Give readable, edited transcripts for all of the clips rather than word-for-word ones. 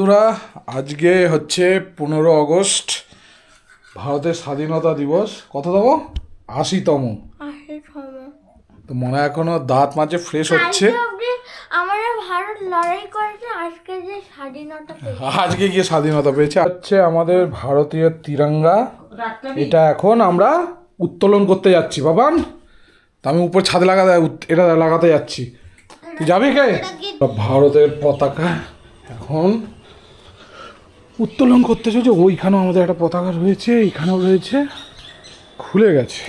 বন্ধুরা, আজকে হচ্ছে 15 আগস্ট, ভারতের স্বাধীনতা দিবস। কত দেবো? 80তম। তো মনে হয় এখনো দাঁত মাঝে ফ্রেশ হচ্ছে। আমাদের ভারত লড়াই করেছে, আজকে যে স্বাধীনতা পেয়েছে, আজকে গিয়ে স্বাধীনতা পেয়েছে। হচ্ছে আমাদের ভারতীয় তিরঙ্গা। এটা এখন আমরা উত্তোলন করতে যাচ্ছি। বাবান, তা আমি উপর ছাদে এটা লাগাতে যাচ্ছি। তুই যাবি কে? ভারতের পতাকা এখন উত্তোলন করতে চলছে। ওইখানেও আমাদের একটা পতাকা রয়েছে, এইখানেও রয়েছে, খুলে গেছে।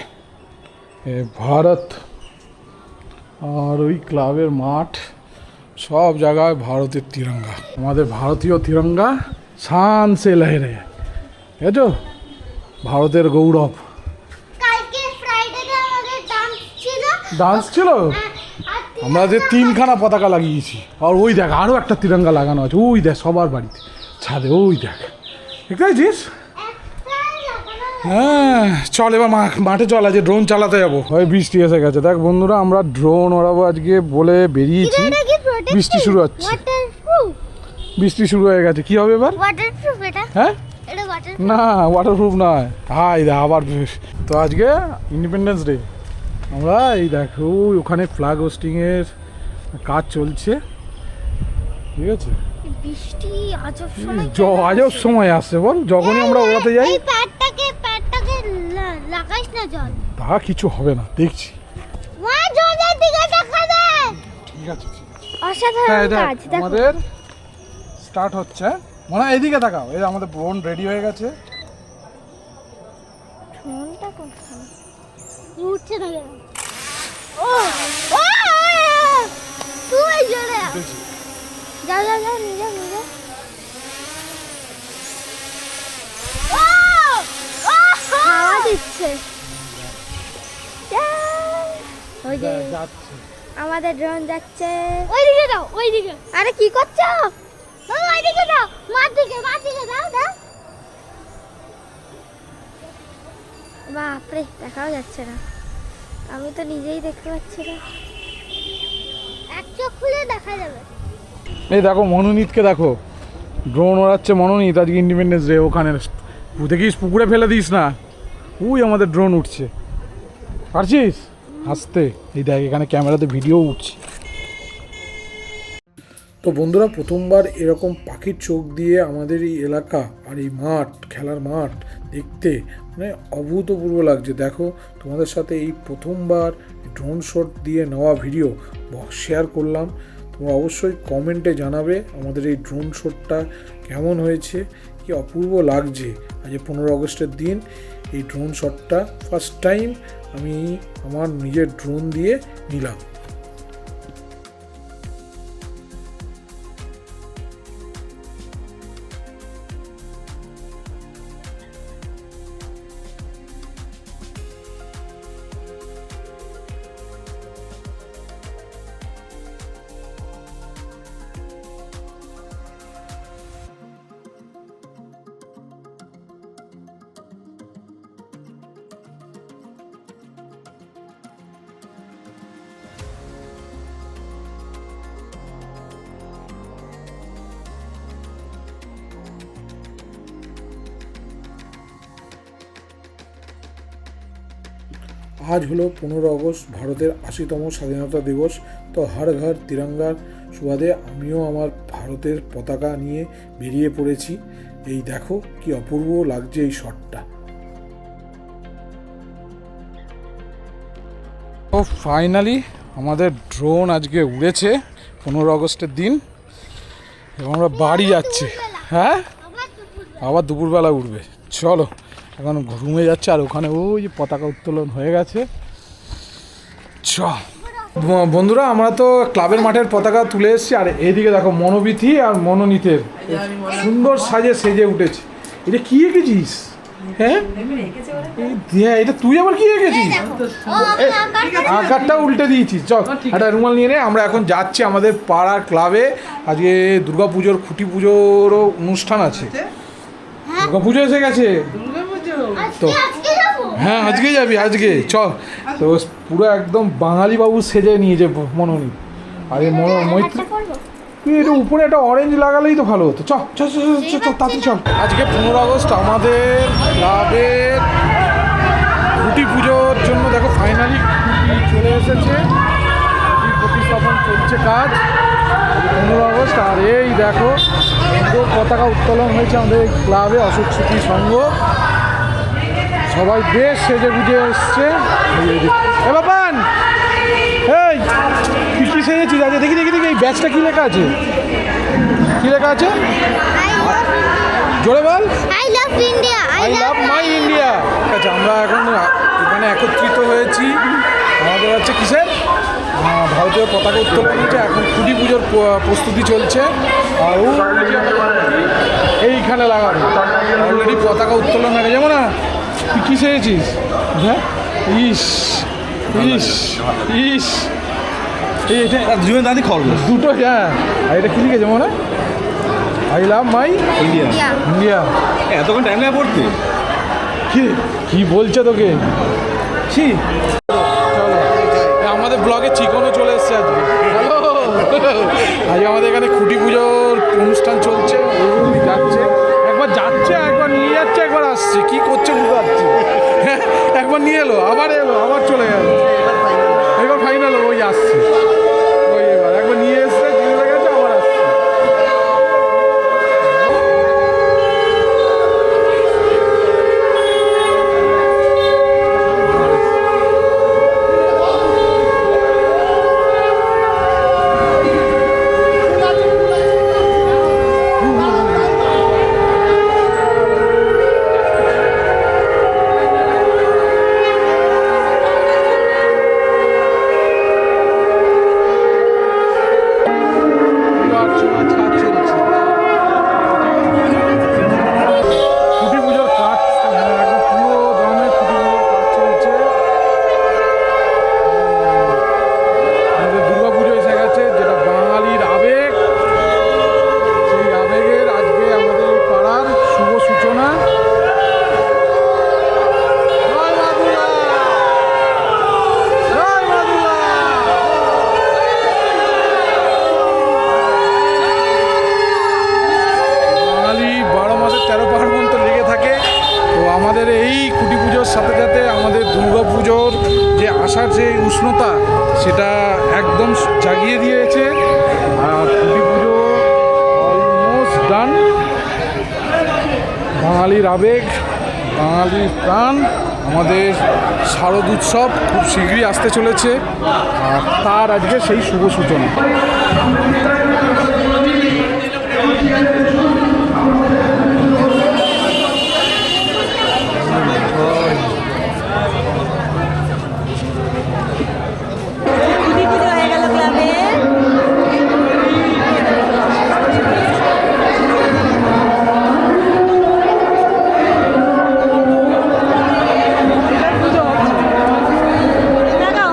ভারত আর ওই ক্লাবের মাঠ, সব জায়গায় ভারতের তিরঙ্গা। আমাদের ভারতীয় তিরঙ্গা শান সে লহরে, ঠিক আছে? ভারতের গৌরব। কালকে ফ্রাইডেতে আমাদের ডান্স ছিল। ডান্স ছিল, আমরা যে 3খানা পতাকা লাগিয়েছি। আর ওই দেখ আরও একটা তিরঙ্গা লাগানো আছে, ওই দেখ সবার বাড়িতে ছাদে, ওই দেখ, ঠিক আছে? হ্যাঁ, চল এবার মাঠে চল, আজকে ড্রোন চালাতে যাবো। ওই বৃষ্টি এসে গেছে, দেখ বন্ধুরা, আমরা ড্রোন ওড়াবো আজকে বলে বেরিয়েছি। বৃষ্টি শুরু হচ্ছে, বৃষ্টি শুরু হয়ে গেছে। কি হবে এবার? ওয়াটারপ্রুফ এটা? হ্যাঁ, এটা ওয়াটার না ওয়াটারপ্রুফ নয়। হাই দেখ আবার তো আজকে ইন্ডিপেন্ডেন্স ডে। আমরা এই দেখো ওখানে ফ্ল্যাগ হোস্টিংয়ের কাজ চলছে, ঠিক আছে? বৃষ্টি আজব সময় আজব সময় আসছে বল, যখনই আমরা ওড়াতে যাই। এই প্যাডটাকে লাগাইস না জল। তা কিছু হবে না, দেখছি। মা জলের দিকে দেখা দে। ঠিক আছে, ঠিক আছে। অসাধারণ কাজ দেখো। আমাদের স্টার্ট হচ্ছে। মনে হয় এদিকে তাকাও, এই আমাদের ড্রোন রেডি হয়ে গেছে। ফোনটা কোথায়? উঠছে না কেন? ও ও তুই জোরে যা যা যা নিজে নিজে। হাওয়া দিচ্ছে। ওই যে যাচ্ছে, আমাদের ড্রোন যাচ্ছে। ওইদিকে দাও, ওইদিকে। আরে কি করছো? ওইদিকে দাও, মার দিকে দাও দাও। বাপরে, দেখাও যাচ্ছে না, আমি তো নিজেই দেখতে পাচ্ছি না। এক চোখ খুলে দেখা যাবে। এই দেখো মনোনীতকে দেখো, ড্রোন ওড়াচ্ছে মনোনীত। আজকে ইন্ডিপেন্ডেন্স ডে। ওখানে দেখিস, পুকুরে ফেলে দিস না। ওই আমাদের ড্রোন উঠছে, পারছিস আসতে? এই দেখ এখানে ক্যামেরাতে ভিডিও উঠছে। তো বন্ধুরা, প্রথমবার এরকম পাখির চোখ দিয়ে আমাদের এই এলাকা আর এই মাঠ, খেলার মাঠ দেখতে মানে অভূতপূর্ব লাগছে। দেখো, তোমাদের সাথে এই প্রথমবার ড্রোন শট দিয়ে নেওয়া ভিডিও শেয়ার করলাম। তোমরা অবশ্যই কমেন্টে জানাবে আমাদের এই ড্রোন শটটা কেমন হয়েছে, কি অপূর্ব লাগছে। আজ 15 আগস্টের দিন এই ড্রোন শটটা ফার্স্ট টাইম আমি আমার নিজের ড্রোন দিয়ে নিলাম। আজ হলো 15 আগস্ট, ভারতের 80তম স্বাধীনতা দিবস। তো হর ঘর তিরঙ্গার সুবাদে আমিও আমার ভারতের পতাকা নিয়ে বেরিয়ে পড়েছি। এই দেখো কি অপূর্ব লাগছে এই শটটা। তো ফাইনালি আমাদের ড্রোন আজকে উড়েছে 15 আগস্টের দিন, এবং আমরা বাড়ি যাচ্ছি। হ্যাঁ, আবার দুপুরবেলা উঠবে। চলো, এখন ঘুমে যাচ্ছে। আর ওখানে ওই যে পতাকা উত্তোলন হয়ে গেছে। চ বন্ধুরা, আমরা তো ক্লাবের মাঠের পতাকা তুলে এসেছি। আর এইদিকে দেখো মনোবিথি আর মনোনীতের সুন্দর সেজে উঠেছে। এটা কি এঁকেছিস? হ্যাঁ, এটা তুই আবার কি এঁকেছিস? আকারটা উল্টে দিয়েছিস। চল একটা রুমাল নিয়ে নে। আমরা এখন যাচ্ছি আমাদের পাড়ার ক্লাবে। আজকে দুর্গাপুজোর, খুঁটি পুজোরও অনুষ্ঠান আছে। দুর্গাপুজো এসে গেছে তো। হ্যাঁ, আজকে যাবি? আজকে চল। তো পুরো একদম বাঙালি বাবু সেজে নিয়েছে মনোনীত। আর এই মৈত্রী, তুই এটা উপরে একটা অরেঞ্জ লাগালেই তো ভালো হতো। চ চ চ চ চ তাড়াতাড়ি চল। আজকে 15 আগস্ট আমাদের ক্লাবের খুঁটি পুজোর জন্য দেখো ফাইনালি খুঁটি চলে এসেছে, খুঁটি প্রতিস্থাপন চলছে কাজ 15 আগস্ট। আর এই দেখো সুন্দর পতাকা উত্তোলন হয়েছে আমাদের ক্লাবে, অশোক স্মৃতি সংঘ, সবাই বেশ সেজে গুজে এসছে। এ বাবান, এই তুই কি সেজেছিস আজকে? দেখি দেখি দেখি এই ব্যাচটা কী লেখা আছে, কী লেখা আছে জোরে বল। I love India, I love my India. আচ্ছা, আমরা এখন এখানে একত্রিত হয়েছি, আমাদের হচ্ছে কিসের ভারতীয় পতাকা উত্তোলন হচ্ছে, এখন খুঁটি পুজোর প্রস্তুতি চলছে। আর ও এইখানে লাগাবো, অলরেডি পতাকা উত্তোলন হয়ে গেছে। যেমন না তুই কী সেরেছিস? হ্যাঁ, ইস ইস ইস, এই এটা দুজন দাদি খরগোশ দুটো। হ্যাঁ, আর এটা কী লিখেছে মনে হয়? I love my India. India. এতক্ষণ টাইম লাগে পড়তে? কি বলছে তোকে? কি চলো, আমাদের ব্লগে চিকনও চলে এসছে আজকে। হ্যালো, আজকে আমাদের এখানে খুঁটি পুজোর অনুষ্ঠান চলছে, ওই যাচ্ছে, একবার যাচ্ছে একবার নিয়ে যাচ্ছে একবার আসছে, কি করছে বুঝতে পারছি। একবার নিয়ে এলো আবার চলে গেল, এবার ফাইনাল ওই আসছে, ওই এবার একবার নিয়ে এসছে চলে গেছে আবার আসছে। খুঁটি পুজোর কাজ এখন পুরো দমে খুঁটি পুজোর কাজ চলছে। আমাদের দুর্গা পুজো এসে গেছে, যেটা বাঙালির আবেগ, সেই আবেগের আজকে আমাদের এই পাড়ার শুভ সূচনা। জয় মা দুর্গা! জয় মা দুর্গা! বাঙালি 12 মাসের 13 পার্বণ তো লেগে থাকে। তো আমাদের এই খুঁটি পুজোর সাথে সাথে আমাদের দুর্গা পুজোর যে আসার যে উষ্ণতা, সেটা একদম জাগিয়ে দিয়েছে। আর খুঁটি পুজো অলমোস্ট ডান। বাঙালির আবেগ, বাঙালির প্রাণ, আমাদের শারদ উৎসব খুব শীঘ্রই আসতে চলেছে, আর তার আজকে সেই শুভ সূচনা। খুঁটি পুজো হয়ে গেল ক্লাবে। পুজো হচ্ছে, লাগাও।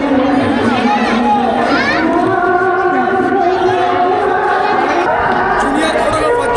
জুনিয়র ফটোগ্রাফার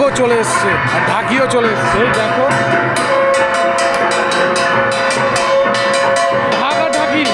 ঢাকও চলে এসছে আর ঢাকিও চলে এসছে। এই দেখো ঢাক আর ঢাকি।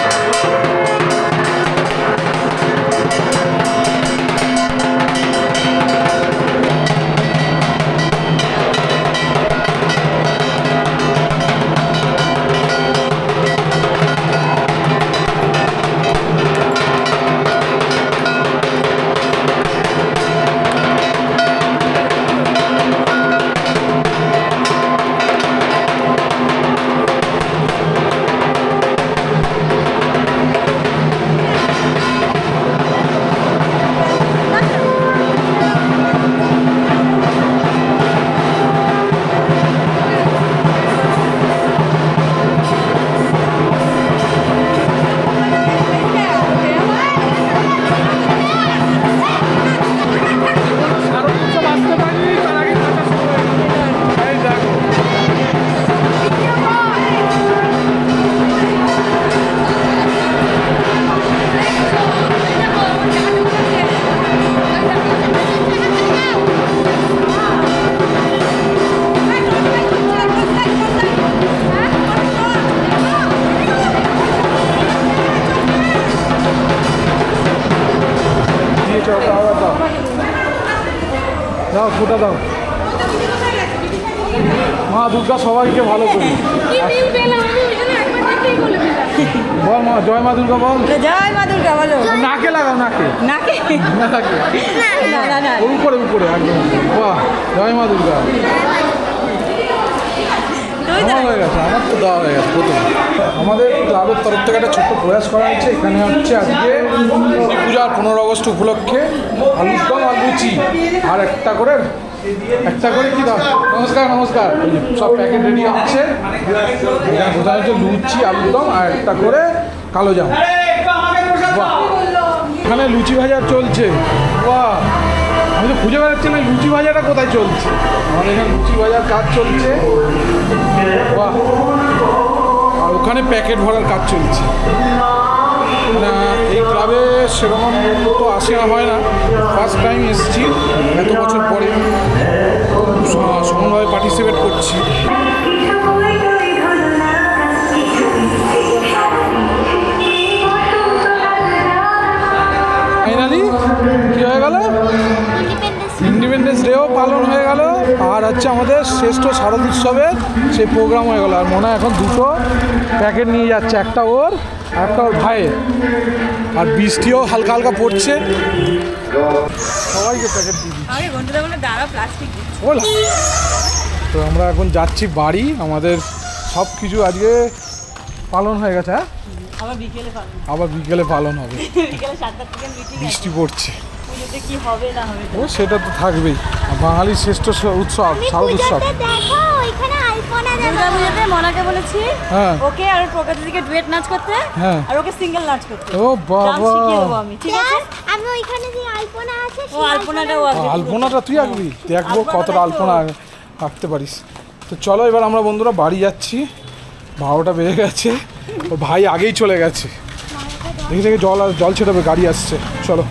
দাও ফোঁটা দাও। মা দুর্গা সবাইকে ভালো করি। বল মা জয় মা দুর্গা বল। জয় মা দুর্গা বলো। নাকে লাগাও নাকে নাকে নাকে না না না উপরে উপরে একদম। বাহ জয় মা দুর্গা। আমার হয়ে গেছে, আমার তো দেওয়া হয়ে গেছে প্রথম। আমাদের ক্লাবের তরফ থেকে একটা ছোট্ট প্রয়াস করা হচ্ছে। এখানে হচ্ছে আজকে লক্ষ্মী পূজার 15 আগস্ট উপলক্ষে আলুর দম আর লুচি আর একটা করে কি দাও। নমস্কার নমস্কার। এই যে সব প্যাকেট রেডি হচ্ছে। এখানে বোঝা হচ্ছে লুচি আলুর দম আর একটা করে কালো জাম। বাহ এখানে লুচি ভাজা চলছে। বাহ আমি তো খুঁজে বেড়াচ্ছি না লুচি ভাজাটা কোথায় চলছে। আমাদের এখানে লুচি ভাজার কাজ চলছে। বাহ আর ওখানে প্যাকেট ভরার কাজ চলছে। না এই ক্লাবে সেরকম তো আসা হয় না, ফার্স্ট টাইম এসেছি এত বছর পরে, সমানভাবে পার্টিসিপেট করছি। ফাইনালি কী হয়ে গেল, ইন্ডিপেন্ডেন্স ডেও পালন হয়ে গেল আর হচ্ছে আমাদের শ্রেষ্ঠ শারদ উৎসবের সেই প্রোগ্রাম হয়ে গেল। আর মনে হয় এখন দুটো প্যাকেট নিয়ে যাচ্ছে, একটা ওর একটা ওর ভাইয়ের। আর বৃষ্টিও হালকা হালকা পড়ছে, সবাইকে প্যাকেট দিয়ে দিচ্ছি। তো আমরা এখন যাচ্ছি বাড়ি। আমাদের সব কিছু আজকে পালন হয়ে গেছে। হ্যাঁ আবার বিকেলে পালন হবে। বৃষ্টি পড়ছে, ও সেটা তো থাকবেই। বাঙালির শ্রেষ্ঠ উৎসব শারদ উৎসব। মনাকে বলেছি ওকে আর প্রকৃতিকে ডুয়েট নাচ করতে, আর ওকে সিঙ্গেল নাচ করতে। ও বাবা আমি ঠিক আছে, আমি ওইখানে যে আলপনা আছে ও আলপনাটাও আলপনাটা তুই আঁকবি, দেখবো কতটা আলপনা আঁকতে পারিস। তো চলো এবার আমরা বন্ধুরা বাড়ি যাচ্ছি, 12টা বেজে গেছে। ওর ভাই আগেই চলে গেছে, দেখে জল ছেটাবে, গাড়ি আসছে। চলো।